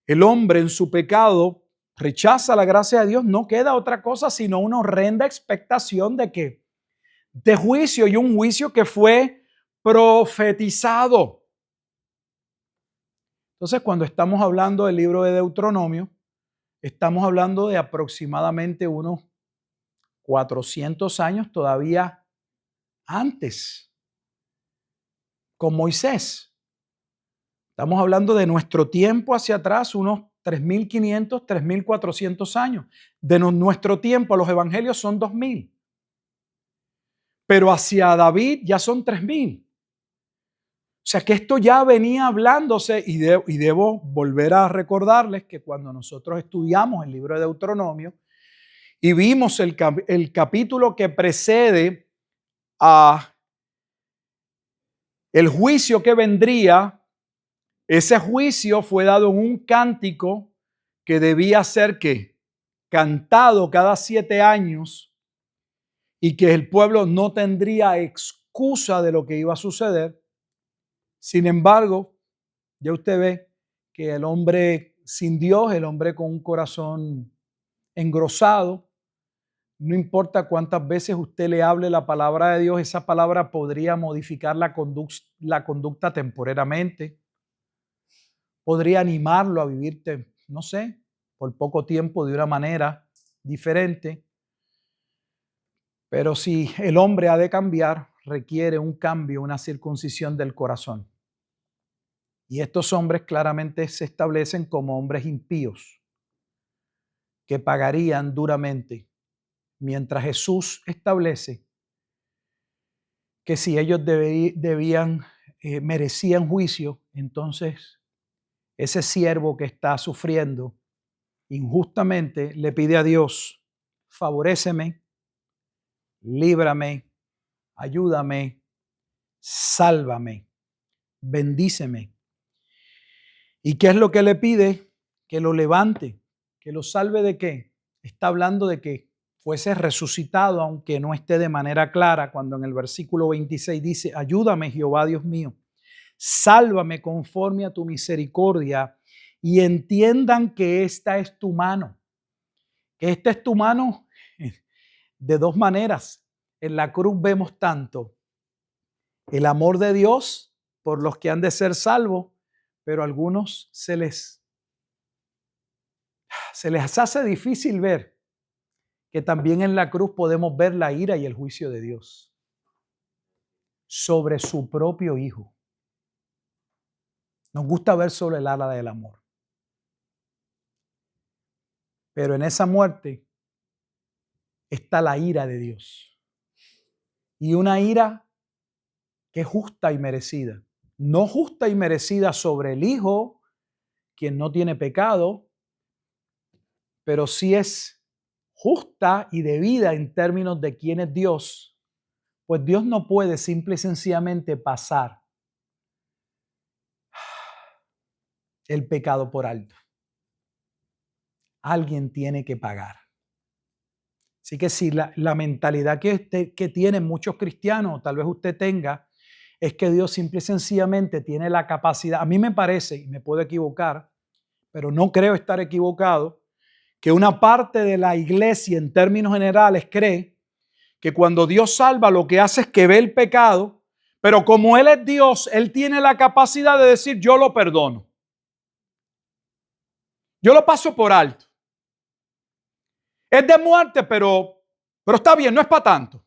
el hombre en su pecado rechaza la gracia de Dios, no queda otra cosa sino una horrenda expectación de que de juicio, y un juicio que fue profetizado. Entonces, cuando estamos hablando del libro de Deuteronomio, estamos hablando de aproximadamente unos 400 años todavía antes, con Moisés. Estamos hablando de nuestro tiempo hacia atrás, unos 3.500, 3.400 años. De nuestro tiempo, los evangelios son 2.000. Pero hacia David ya son 3.000. O sea que esto ya venía hablándose y debo volver a recordarles que cuando nosotros estudiamos el libro de Deuteronomio y vimos el capítulo que precede a el juicio que vendría, ese juicio fue dado en un cántico que debía ser ¿qué? Cantado cada 7 años y que el pueblo no tendría excusa de lo que iba a suceder. Sin embargo, ya usted ve que el hombre sin Dios, el hombre con un corazón engrosado, no importa cuántas veces usted le hable la palabra de Dios, esa palabra podría modificar la conducta temporalmente, podría animarlo a vivir, no sé, por poco tiempo de una manera diferente. Pero si el hombre ha de cambiar, requiere un cambio, una circuncisión del corazón. Y estos hombres claramente se establecen como hombres impíos que pagarían duramente, mientras Jesús establece que si ellos merecían juicio, entonces ese siervo que está sufriendo injustamente le pide a Dios: favoréceme, líbrame, ayúdame, sálvame, bendíceme. ¿Y qué es lo que le pide? Que lo levante, que lo salve ¿de qué? Está hablando de que fuese resucitado, aunque no esté de manera clara, cuando en el versículo 26 dice: ayúdame, Jehová Dios mío, sálvame conforme a tu misericordia, y entiendan que esta es tu mano. Que esta es tu mano de dos maneras. En la cruz vemos tanto el amor de Dios por los que han de ser salvos, pero a algunos se les hace difícil ver que también en la cruz podemos ver la ira y el juicio de Dios sobre su propio Hijo. Nos gusta ver sobre el ala del amor. Pero en esa muerte está la ira de Dios. Y una ira que es justa y merecida. No justa y merecida sobre el Hijo, quien no tiene pecado, pero sí es justa y debida en términos de quién es Dios. Pues Dios no puede simple y sencillamente pasar el pecado por alto. Alguien tiene que pagar. Así que si la mentalidad que tienen muchos cristianos, tal vez usted tenga, es que Dios simple y sencillamente tiene la capacidad, a mí me parece, y me puedo equivocar, pero no creo estar equivocado, que una parte de la iglesia en términos generales cree que cuando Dios salva lo que hace es que ve el pecado, pero como Él es Dios, Él tiene la capacidad de decir: yo lo perdono. Yo lo paso por alto. Es de muerte, pero está bien, no es para tanto.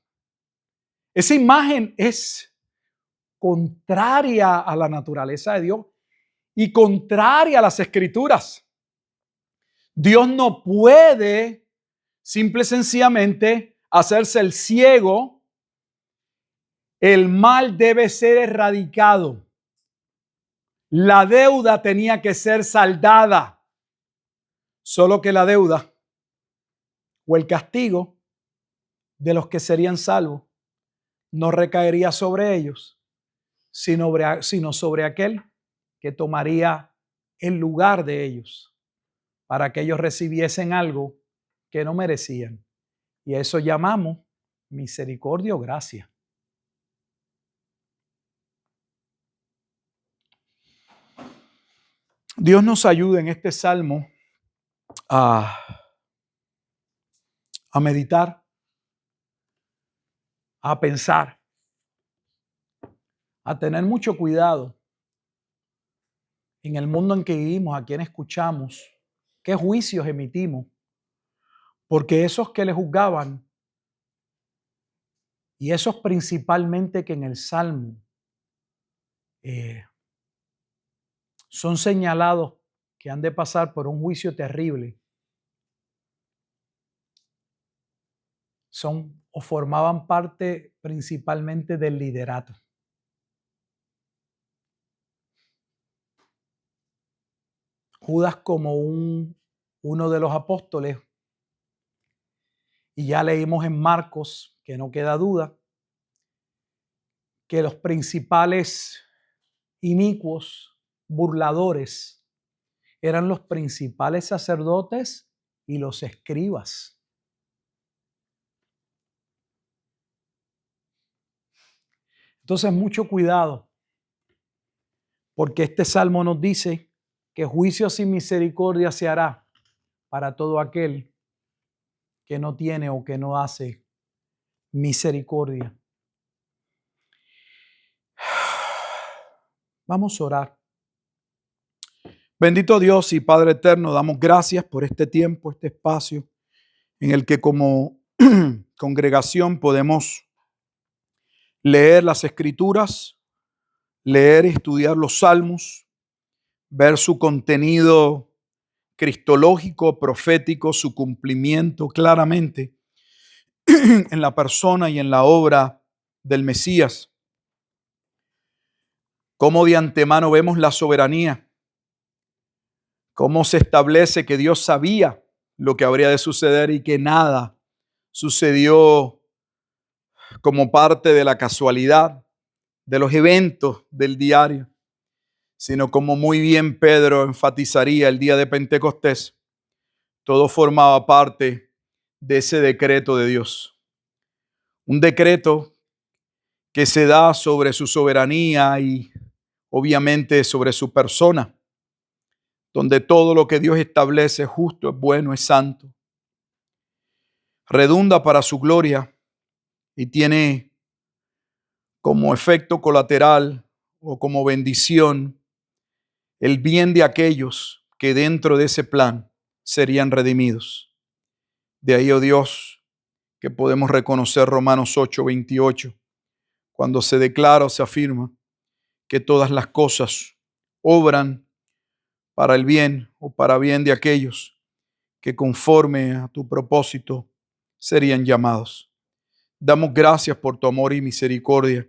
Esa imagen es contraria a la naturaleza de Dios y contraria a las Escrituras. Dios no puede simple y sencillamente hacerse el ciego. El mal debe ser erradicado. La deuda tenía que ser saldada. Solo que la deuda o el castigo de los que serían salvos no recaería sobre ellos, sino sobre aquel que tomaría el lugar de ellos para que ellos recibiesen algo que no merecían. Y a eso llamamos misericordia o gracia. Dios nos ayude en este salmo a meditar, a pensar, a tener mucho cuidado en el mundo en que vivimos, a quien escuchamos, qué juicios emitimos, porque esos que le juzgaban y esos principalmente que en el salmo son señalados que han de pasar por un juicio terrible, son o formaban parte principalmente del liderato. Judas como uno de los apóstoles, y ya leímos en Marcos, que no queda duda, que los principales inicuos, burladores, eran los principales sacerdotes y los escribas. Entonces, mucho cuidado, porque este salmo nos dice que juicio sin misericordia se hará para todo aquel que no tiene o que no hace misericordia. Vamos a orar. Bendito Dios y Padre eterno, damos gracias por este tiempo, este espacio en el que como congregación podemos leer las Escrituras, leer y estudiar los salmos, ver su contenido cristológico, profético, su cumplimiento claramente en la persona y en la obra del Mesías. Cómo de antemano vemos la soberanía, cómo se establece que Dios sabía lo que habría de suceder y que nada sucedió como parte de la casualidad, de los eventos del diario, sino como muy bien Pedro enfatizaría el día de Pentecostés, todo formaba parte de ese decreto de Dios. Un decreto que se da sobre su soberanía y obviamente sobre su persona, donde todo lo que Dios establece es justo, es bueno, es santo, redunda para su gloria y tiene como efecto colateral o como bendición el bien de aquellos que dentro de ese plan serían redimidos. De ahí, oh Dios, que podemos reconocer Romanos 8:28, cuando se declara o se afirma que todas las cosas obran para el bien o para bien de aquellos que conforme a tu propósito serían llamados. Damos gracias por tu amor y misericordia.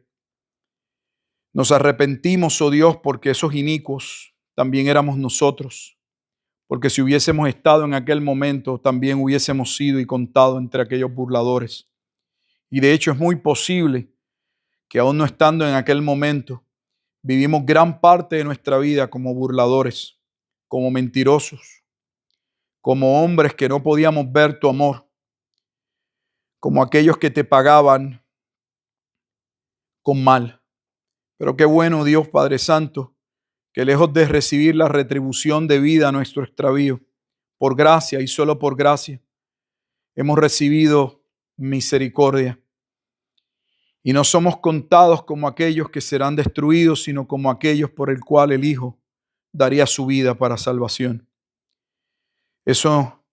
Nos arrepentimos, oh Dios, porque esos inicuos también éramos nosotros, porque si hubiésemos estado en aquel momento, también hubiésemos sido y contado entre aquellos burladores. Y de hecho es muy posible que aún no estando en aquel momento, vivimos gran parte de nuestra vida como burladores, como mentirosos, como hombres que no podíamos ver tu amor, como aquellos que te pagaban con mal. Pero qué bueno, Dios Padre Santo, que lejos de recibir la retribución debida a nuestro extravío, por gracia y solo por gracia, hemos recibido misericordia. Y no somos contados como aquellos que serán destruidos, sino como aquellos por el cual el Hijo daría su vida para salvación. Eso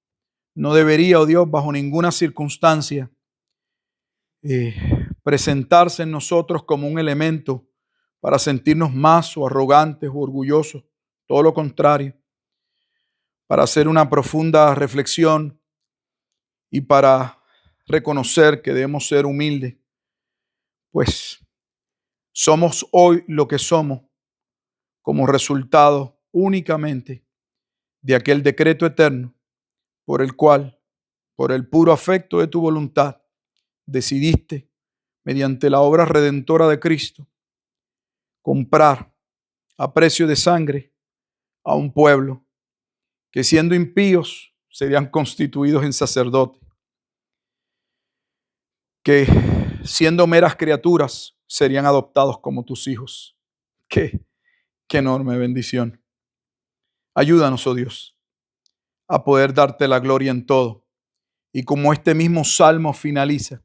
no debería, oh Dios, bajo ninguna circunstancia, presentarse en nosotros como un elemento para sentirnos más o arrogantes o orgullosos. Todo lo contrario, para hacer una profunda reflexión y para reconocer que debemos ser humildes, pues somos hoy lo que somos como resultado únicamente de aquel decreto eterno por el cual, por el puro afecto de tu voluntad, decidiste, mediante la obra redentora de Cristo, comprar a precio de sangre a un pueblo que siendo impíos serían constituidos en sacerdotes, que siendo meras criaturas serían adoptados como tus hijos. Qué enorme bendición. Ayúdanos, oh Dios, a poder darte la gloria en todo. Y como este mismo salmo finaliza,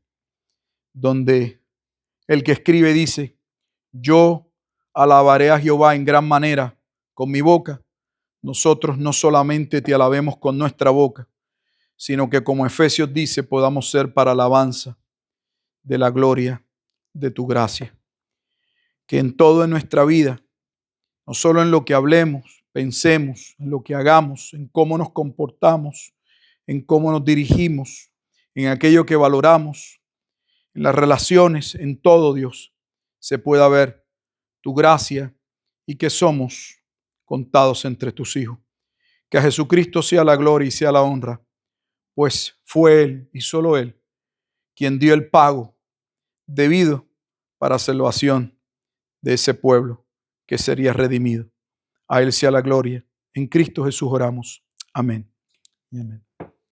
donde el que escribe dice, yo alabaré a Jehová en gran manera con mi boca. Nosotros no solamente te alabemos con nuestra boca, sino que como Efesios dice, podamos ser para alabanza de la gloria de tu gracia. Que en todo en nuestra vida, no solo en lo que hablemos, pensemos, en lo que hagamos, en cómo nos comportamos, en cómo nos dirigimos, en aquello que valoramos, en las relaciones, en todo, Dios, se pueda ver tu gracia y que somos contados entre tus hijos. Que a Jesucristo sea la gloria y sea la honra, pues fue Él y solo Él quien dio el pago debido para salvación de ese pueblo que sería redimido. A Él sea la gloria. En Cristo Jesús oramos. Amén. Y amén.